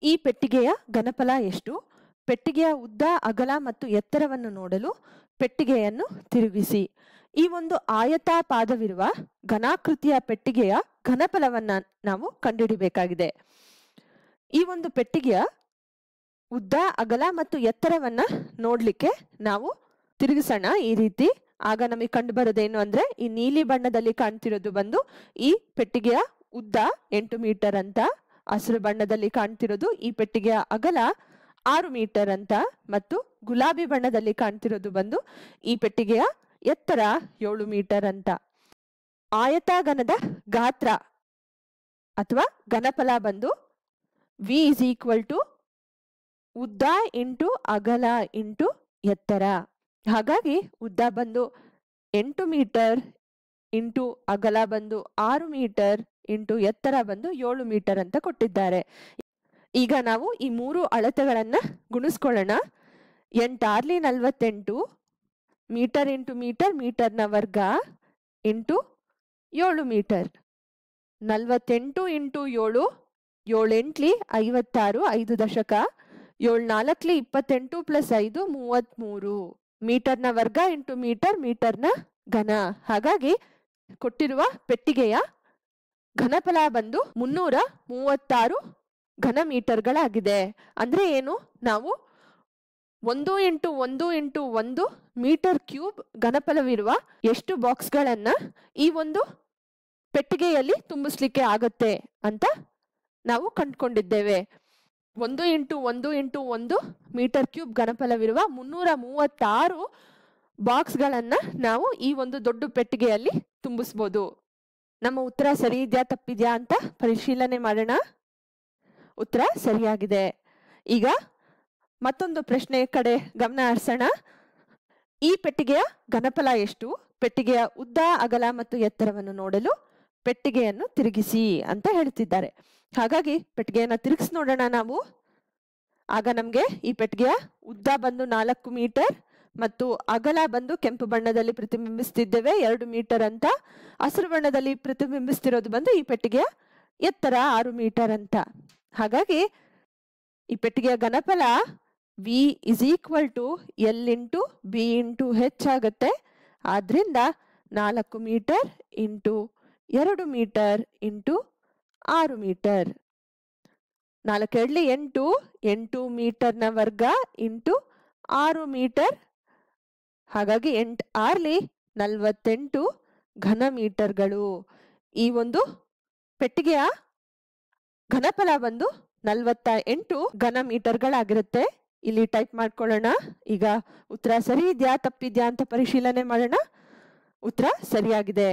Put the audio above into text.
ಈ ಪೆಟ್ಟಿಗೆಯ ಘನಫಲ ಎಷ್ಟು? ಪೆಟ್ಟಿಗೆಯ ಉದ್ದ, ಅಗಲ ಮತ್ತು ಎತ್ತರವನ್ನು ನೋಡಲು ಪೆಟ್ಟಿಗೆಯನ್ನು ತಿರುಗಿಸಿ. ಈ ಒಂದು ಆಯತಾಪಾದವಿರುವ ಘನಾಕೃತಿಯ ಪೆಟ್ಟಿಗೆಯ ಘನಫಲವನ್ನ ನಾವು ಕಂಡುಹಿಡಿಬೇಕಾಗಿದೆ. ಈ ಒಂದು ಪೆಟ್ಟಿಗೆಯ ಉದ್ದ, ಅಗಲ ಮತ್ತು ಎತ್ತರವನ್ನ ನೋಡ್ಲಿಕ್ಕೆ ನಾವು ತಿರುಗಿಸೋಣ ಈ ರೀತಿ. ಆಗ ನಮಗೆ ಕಂಡು ಬರೋದೇನು ಅಂದ್ರೆ, ಈ ನೀಲಿ ಬಣ್ಣದಲ್ಲಿ ಕಾಣ್ತಿರೋದು ಬಂದು ಈ ಪೆಟ್ಟಿಗೆಯ ಉದ್ದ 8 ಮೀಟರ್ ಅಂತ, ಹಸಿರು ಬಣ್ಣದಲ್ಲಿ ಕಾಣ್ತಿರೋದು ಈ ಪೆಟ್ಟಿಗೆಯ ಅಗಲ 6 ಮೀಟರ್ ಅಂತ, ಮತ್ತು ಗುಲಾಬಿ ಬಣ್ಣದಲ್ಲಿ ಕಾಣ್ತಿರೋದು ಬಂದು ಈ ಪೆಟ್ಟಿಗೆಯ ಎತ್ತರ 7 ಮೀಟರ್ ಅಂತ. ಆಯತಾಘನದ ಗಾತ್ರ ಅಥವಾ ಘನಫಲ ಬಂದು V is equal to ಉದ್ದ ಇಂಟು ಅಗಲ ಇಂಟು ಎತ್ತರ. ಹಾಗಾಗಿ ಉದ್ದ ಬಂದು 8 ಮೀಟರ್ ಇಂಟು ಅಗಲ ಬಂದು 6 ಮೀಟರ್ ಇಂಟು ಎತ್ತರ ಬಂದು 7 ಮೀಟರ್ ಅಂತ ಕೊಟ್ಟಿದ್ದಾರೆ. ಈಗ ನಾವು ಈ ಮೂರು ಅಳತೆಗಳನ್ನ ಗುಣಿಸ್ಕೊಳ್ಳೋಣ. 8 48 ಮೀಟರ್ ಇಂಟು ಮೀಟರ್, ಮೀಟರ್ನ ವರ್ಗ ಇಂಟು 7 ಮೀಟರ್. 48 ಇಂಟು 7, 7 8 56, 5 ದಶಕ, 7 4 28 ಪ್ಲಸ್ 5 33 ಮೀಟರ್ನ ವರ್ಗ ಇಂಟು ಮೀಟರ್, ಮೀಟರ್ನ ಘನ. ಹಾಗಾಗಿ ಕೊಟ್ಟಿರುವ ಪೆಟ್ಟಿಗೆಯ ಘನಫಲ ಬಂದು 336 ಘನ ಮೀಟರ್ಗಳಾಗಿದೆ. ಅಂದ್ರೆ ಏನು? ನಾವು 1 ಇಂಟು 1 ಇಂಟು 1 ಮೀಟರ್ ಕ್ಯೂಬ್ ಘನಫಲವಿರುವ ಎಷ್ಟು ಬಾಕ್ಸ್ಗಳನ್ನ ಈ ಒಂದು ಪೆಟ್ಟಿಗೆಯಲ್ಲಿ ತುಂಬಿಸ್ಲಿಕ್ಕೆ ಆಗತ್ತೆ ಅಂತ ನಾವು ಕಂಡುಕೊಂಡಿದ್ದೇವೆ. 1 ಇಂಟು 1 ಇಂಟು 1 ಮೀಟರ್ ಕ್ಯೂಬ್ ಘನಫಲವಿರುವ 336 ಬಾಕ್ಸ್ಗಳನ್ನ ನಾವು ಈ ಒಂದು ದೊಡ್ಡ ಪೆಟ್ಟಿಗೆಯಲ್ಲಿ ತುಂಬಿಸ್ಬೋದು. ನಮ್ಮ ಉತ್ತರ ಸರಿ ಇದೆಯಾ ತಪ್ಪಿದ್ಯಾ ಅಂತ ಪರಿಶೀಲನೆ ಮಾಡೋಣ. ಉತ್ತರ ಸರಿಯಾಗಿದೆ. ಈಗ ಮತ್ತೊಂದು ಪ್ರಶ್ನೆ ಕಡೆ ಗಮನ ಹರಿಸೋಣ. ಈ ಪೆಟ್ಟಿಗೆಯ ಘನಫಲ ಎಷ್ಟು? ಪೆಟ್ಟಿಗೆಯ ಉದ್ದ, ಅಗಲ ಮತ್ತು ಎತ್ತರವನ್ನು ನೋಡಲು ಪೆಟ್ಟಿಗೆಯನ್ನು ತಿರುಗಿಸಿ ಅಂತ ಹೇಳ್ತಿದ್ದಾರೆ. ಹಾಗಾಗಿ ಪೆಟ್ಟಿಗೆಯನ್ನ ತಿರುಗಿಸಿ ನೋಡೋಣ ನಾವು. ಆಗ ನಮ್ಗೆ ಈ ಪೆಟ್ಟಿಗೆಯ ಉದ್ದ ಬಂದು 4 ಮೀಟರ್ ಮತ್ತು ಅಗಲ ಬಂದು ಕೆಂಪು ಬಣ್ಣದಲ್ಲಿ ಪ್ರತಿಬಿಂಬಿಸ್ತಿದ್ದೇವೆ 2 ಮೀಟರ್ ಅಂತ, ಹಸಿರು ಬಣ್ಣದಲ್ಲಿ ಪ್ರತಿಬಿಂಬಿಸ್ತಿರೋದು ಬಂದು ಈ ಪೆಟ್ಟಿಗೆಯ ಎತ್ತರ 6 ಮೀಟರ್ ಅಂತ. ಹಾಗಾಗಿ ಈ ಪೆಟ್ಟಿಗೆಯ ಘನಫಲ V is equal to L into B into H ಆಗುತ್ತೆ. ಆದ್ರಿಂದ 4 metre into 2 metre into 6 metre. 4 2 8, 8 ಮೀಟರ್ನ ವರ್ಗ ಇಂಟು 6 ಮೀಟರ್. ಹಾಗಾಗಿ 8 6 48 ಘನ ಮೀಟರ್ಗಳು. ಈ ಒಂದು ಪೆಟ್ಟಿಗೆಯ ಘನಫಲ ಬಂದು 48 ಘನ ಮೀಟರ್ಗಳಾಗಿರುತ್ತೆ. ಇಲ್ಲಿ ಟೈಪ್ ಮಾಡ್ಕೊಳ್ಳೋಣ. ಈಗ ಉತ್ತರ ಸರಿ ಇದೆಯಾ ತಪ್ಪಿದ್ಯಾ ಅಂತ ಪರಿಶೀಲನೆ ಮಾಡೋಣ. ಉತ್ತರ ಸರಿಯಾಗಿದೆ.